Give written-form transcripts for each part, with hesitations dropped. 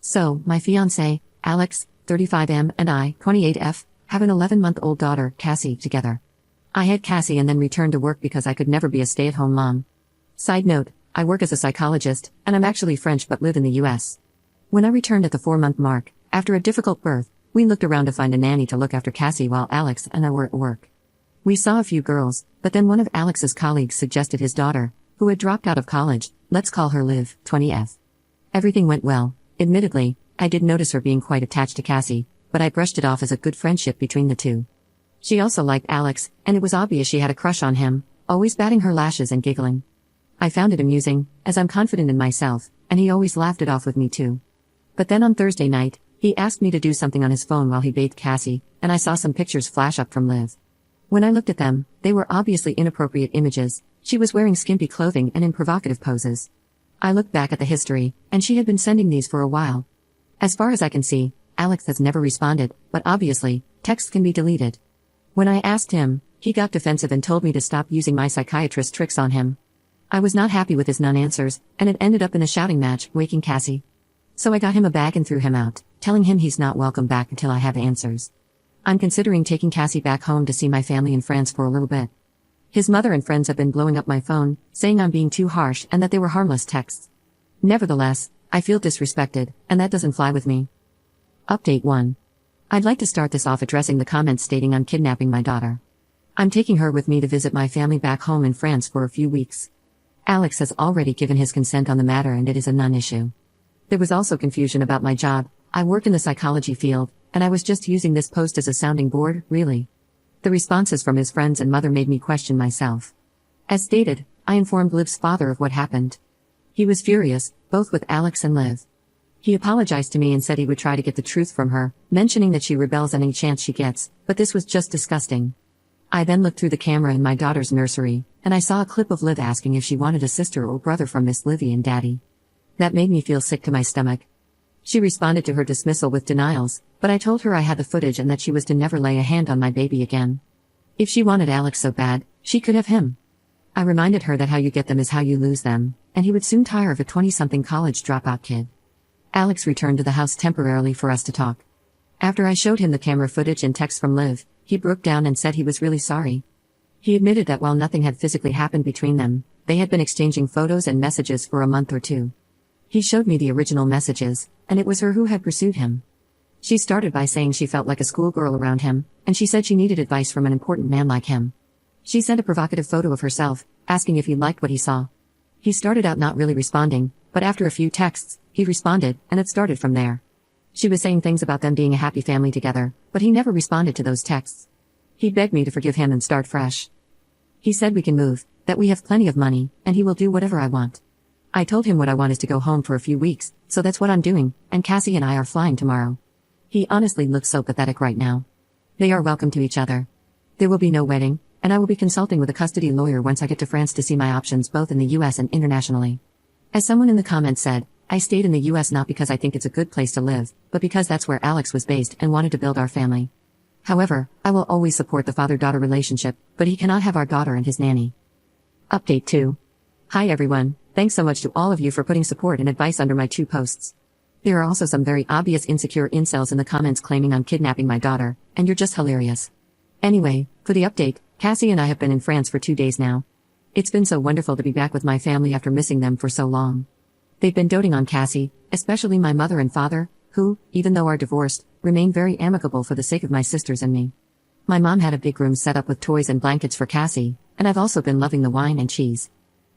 So, my fiancé, Alex, 35M, and I, 28F, have an 11-month-old daughter, Cassie, together. I had Cassie and then returned to work because I could never be a stay-at-home mom. Side note, I work as a psychologist, and I'm actually French but live in the US. When I returned at the 4-month mark, after a difficult birth, we looked around to find a nanny to look after Cassie while Alex and I were at work. We saw a few girls, but then one of Alex's colleagues suggested his daughter, who had dropped out of college, let's call her Liv, 20F. Everything went well. Admittedly, I did notice her being quite attached to Cassie, but I brushed it off as a good friendship between the two. She also liked Alex, and it was obvious she had a crush on him, always batting her lashes and giggling. I found it amusing, as I'm confident in myself, and he always laughed it off with me too. But then on Thursday night, he asked me to do something on his phone while he bathed Cassie, and I saw some pictures flash up from Liv. When I looked at them, they were obviously inappropriate images. She was wearing skimpy clothing and in provocative poses. I looked back at the history, and she had been sending these for a while. As far as I can see, Alex has never responded, but obviously, texts can be deleted. When I asked him, he got defensive and told me to stop using my psychiatrist tricks on him. I was not happy with his non-answers, and it ended up in a shouting match, waking Cassie. So I got him a bag and threw him out, telling him he's not welcome back until I have answers. I'm considering taking Cassie back home to see my family in France for a little bit. His mother and friends have been blowing up my phone, saying I'm being too harsh and that they were harmless texts. Nevertheless, I feel disrespected, and that doesn't fly with me. Update 1. I'd like to start this off addressing the comments stating I'm kidnapping my daughter. I'm taking her with me to visit my family back home in France for a few weeks. Alex has already given his consent on the matter and it is a non-issue. There was also confusion about my job. I work in the psychology field, and I was just using this post as a sounding board, really. The responses from his friends and mother made me question myself. As stated, I informed Liv's father of what happened. He was furious, both with Alex and Liv. He apologized to me and said he would try to get the truth from her, mentioning that she rebels any chance she gets, but this was just disgusting. I then looked through the camera in my daughter's nursery, and I saw a clip of Liv asking if she wanted a sister or brother from Miss Livy and Daddy. That made me feel sick to my stomach. She responded to her dismissal with denials, but I told her I had the footage and that she was to never lay a hand on my baby again. If she wanted Alex so bad, she could have him. I reminded her that how you get them is how you lose them, and he would soon tire of a 20-something college dropout kid. Alex returned to the house temporarily for us to talk. After I showed him the camera footage and text from Liv, he broke down and said he was really sorry. He admitted that while nothing had physically happened between them, they had been exchanging photos and messages for a month or two. He showed me the original messages, and it was her who had pursued him. She started by saying she felt like a schoolgirl around him, and she said she needed advice from an important man like him. She sent a provocative photo of herself, asking if he liked what he saw. He started out not really responding, but after a few texts, he responded, and it started from there. She was saying things about them being a happy family together, but he never responded to those texts. He begged me to forgive him and start fresh. He said we can move, that we have plenty of money, and he will do whatever I want. I told him what I want is to go home for a few weeks, so that's what I'm doing, and Cassie and I are flying tomorrow. He honestly looks so pathetic right now. They are welcome to each other. There will be no wedding, and I will be consulting with a custody lawyer once I get to France to see my options both in the US and internationally. As someone in the comments said, I stayed in the US not because I think it's a good place to live, but because that's where Alex was based and wanted to build our family. However, I will always support the father-daughter relationship, but he cannot have our daughter and his nanny. Update 2. Hi everyone, thanks so much to all of you for putting support and advice under my 2 posts. There are also some very obvious insecure incels in the comments claiming I'm kidnapping my daughter, and you're just hilarious. Anyway, for the update, Cassie and I have been in France for 2 days now. It's been so wonderful to be back with my family after missing them for so long. They've been doting on Cassie, especially my mother and father, who, even though are divorced, remain very amicable for the sake of my sisters and me. My mom had a big room set up with toys and blankets for Cassie, and I've also been loving the wine and cheese.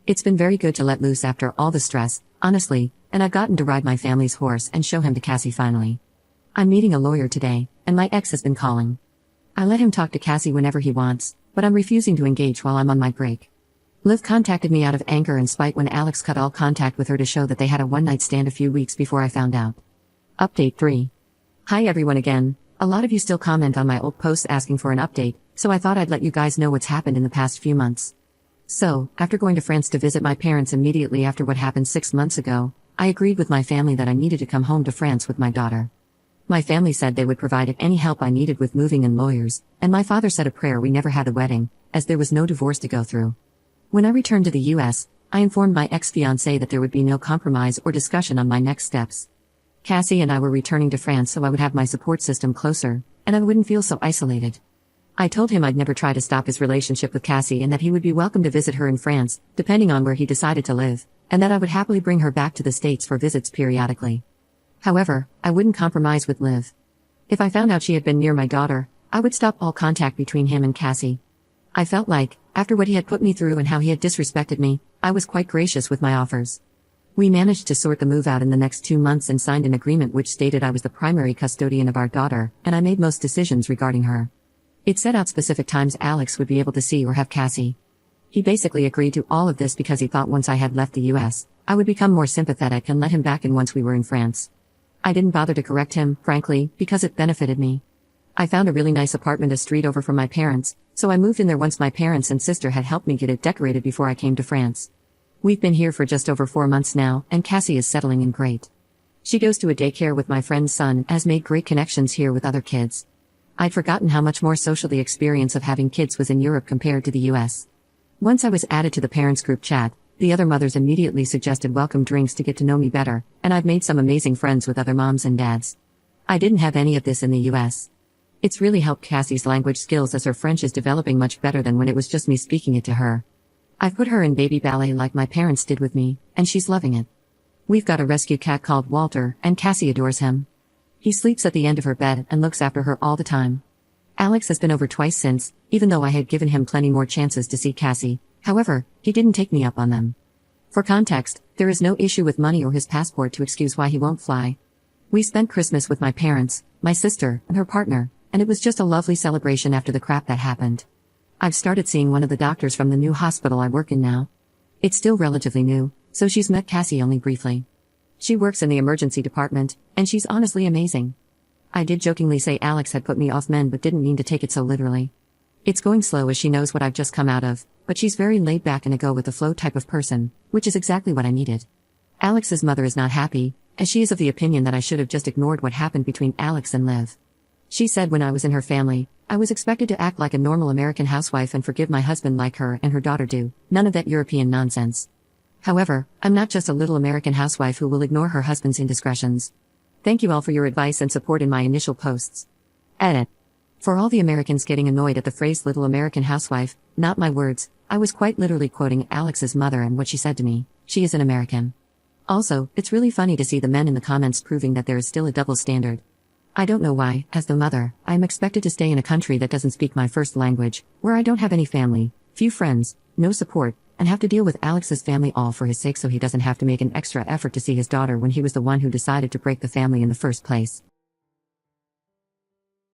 It's been very good to let loose after all the stress, honestly, and I've gotten to ride my family's horse and show him to Cassie finally. I'm meeting a lawyer today, and my ex has been calling. I let him talk to Cassie whenever he wants, but I'm refusing to engage while I'm on my break. Liv contacted me out of anger and spite when Alex cut all contact with her to show that they had a one-night stand a few weeks before I found out. Update 3. Hi everyone again. A lot of you still comment on my old posts asking for an update, so I thought I'd let you guys know what's happened in the past few months. So, after going to France to visit my parents immediately after what happened 6 months ago, I agreed with my family that I needed to come home to France with my daughter. My family said they would provide any help I needed with moving and lawyers, and my father said a prayer we never had a wedding, as there was no divorce to go through. When I returned to the US, I informed my ex-fiancé that there would be no compromise or discussion on my next steps. Cassie and I were returning to France so I would have my support system closer, and I wouldn't feel so isolated. I told him I'd never try to stop his relationship with Cassie and that he would be welcome to visit her in France, depending on where he decided to live, and that I would happily bring her back to the States for visits periodically. However, I wouldn't compromise with Liv. If I found out she had been near my daughter, I would stop all contact between him and Cassie. I felt like, after what he had put me through and how he had disrespected me, I was quite gracious with my offers. We managed to sort the move out in the next 2 months and signed an agreement which stated I was the primary custodian of our daughter, and I made most decisions regarding her. It set out specific times Alex would be able to see or have Cassie. He basically agreed to all of this because he thought once I had left the US, I would become more sympathetic and let him back in once we were in France. I didn't bother to correct him, frankly, because it benefited me. I found a really nice apartment a street over from my parents, so I moved in there once my parents and sister had helped me get it decorated before I came to France. We've been here for just over 4 months now, and Cassie is settling in great. She goes to a daycare with my friend's son and has made great connections here with other kids. I'd forgotten how much more social the experience of having kids was in Europe compared to the US. Once I was added to the parents group chat, the other mothers immediately suggested welcome drinks to get to know me better, and I've made some amazing friends with other moms and dads. I didn't have any of this in the US. It's really helped Cassie's language skills as her French is developing much better than when it was just me speaking it to her. I've put her in baby ballet like my parents did with me, and she's loving it. We've got a rescue cat called Walter, and Cassie adores him. He sleeps at the end of her bed and looks after her all the time. Alex has been over twice since, even though I had given him plenty more chances to see Cassie. However, he didn't take me up on them. For context, there is no issue with money or his passport to excuse why he won't fly. We spent Christmas with my parents, my sister, and her partner, and it was just a lovely celebration after the crap that happened. I've started seeing one of the doctors from the new hospital I work in now. It's still relatively new, so she's met Cassie only briefly. She works in the emergency department, and she's honestly amazing. I did jokingly say Alex had put me off men but didn't mean to take it so literally. It's going slow as she knows what I've just come out of, but she's very laid back and a go-with-the-flow type of person, which is exactly what I needed. Alex's mother is not happy, as she is of the opinion that I should have just ignored what happened between Alex and Liv. She said when I was in her family, I was expected to act like a normal American housewife and forgive my husband like her and her daughter do, none of that European nonsense. However, I'm not just a little American housewife who will ignore her husband's indiscretions. Thank you all for your advice and support in my initial posts. Edit. For all the Americans getting annoyed at the phrase little American housewife, not my words, I was quite literally quoting Alex's mother and what she said to me. She is an American. Also, it's really funny to see the men in the comments proving that there is still a double standard. I don't know why, as the mother, I am expected to stay in a country that doesn't speak my first language, where I don't have any family, few friends, no support, and have to deal with Alex's family all for his sake so he doesn't have to make an extra effort to see his daughter when he was the one who decided to break the family in the first place.